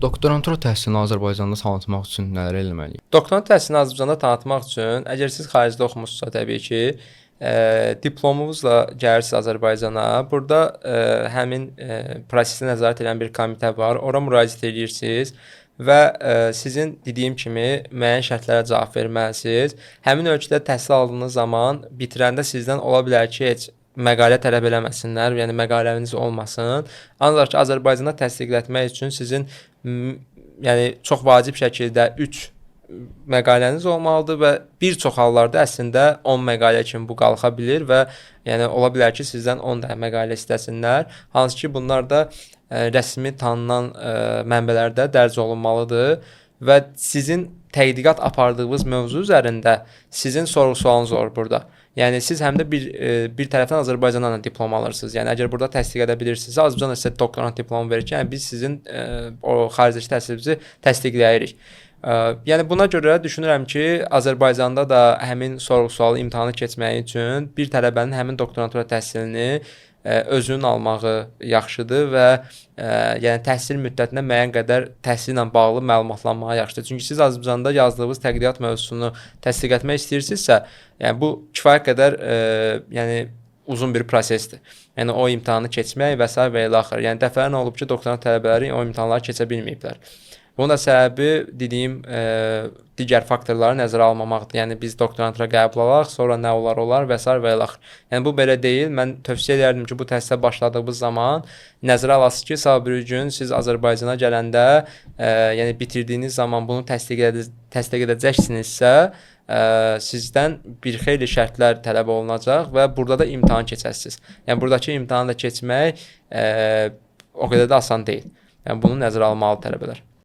Doktorantura təhsilini Azərbaycanda tanıtmaq üçün nələr etməliyik? Doktorant təhsilini Azərbaycanda tanıtmaq üçün, əgər siz xaricdə oxumusunuzsa təbii ki, diplomunuzla gəlirsiniz Azərbaycana. Burada həmin prosesi nəzarət edən bir komitə var. Ora müraciət edirsiniz və sizin dediyim kimi müəyyən şərtlərə cavab verməlisiniz. Həmin ölkədə təhsil aldığınız zaman bitirəndə sizdən ola bilər ki, heç məqalə tələb eləməsinlər, yəni məqaləniz olmasın. Ancaq ki, Azərbaycanda təsdiqlətmək üçün sizin yəni çox vacib şəkildə 3 məqaləniz olmalıdır və bir çox hallarda əslində 10 məqalə kimi bu qalxa bilir və yəni ola bilər ki, sizdən 10 dənə məqalə istəsinlər. Hansı ki, bunlar da rəsmi tanınan mənbələrdə dərc olunmalıdır və sizin tədqiqat apardığınız mövzu üzərində sizin sorğu-sualınız olur burada. Yəni siz həm də bir tərəfdən Azərbaycandan diplom alırsınız. Yəni əgər burada təsdiq edə bilirsinizsə, Azərbaycan sizə doktorant diplomu verir ki, yəni biz sizin o xaricdəki təhsilinizi təsdiqləyirik. Yəni buna görə düşünürəm ki, Azərbaycanda da həmin sorğu-sualı imtahanı keçməyi üçün bir tələbənin həmin doktorantura təhsilini özünün almağı yaxşıdır və yəni təhsil müddətinə müəyyən qədər təhsillə bağlı məlumatlanmağa yaxşıdır. Çünki siz Azərbaycanda yazdığınız tədqiqat mövzusunu təsdiq etmək istəyirsinizsə, yəni bu kifayət qədər yəni uzun bir prosesdir. Yəni o imtahanı keçmək və s. və ilə axır. Yəni dəfələrlə olub ki, doktorant tələbələri o imtahanları keçə bilməyiblər. Bunun da səbəbi dediyim digər faktorları nəzərə almamaqdır. Yəni biz doktorantura qəbul alaq, sonra nə olar və s. və ilə axır. Yəni bu belə deyil. Mən tövsiyə edərdim ki, bu təhsilə başladığınız zaman nəzərə alasınız ki, sabah bir gün siz Azərbaycana gələndə, yəni bitirdiyiniz zaman bunu təsdiq edəcəksinizsə, sizdən bir xeyli şərtlər tələb olunacaq və burada da imtahan keçəsiniz. Yəni buradakı imtahanı da keçmək o qədər də asan deyil. Yəni bunu nəzərə almalı tələbələr.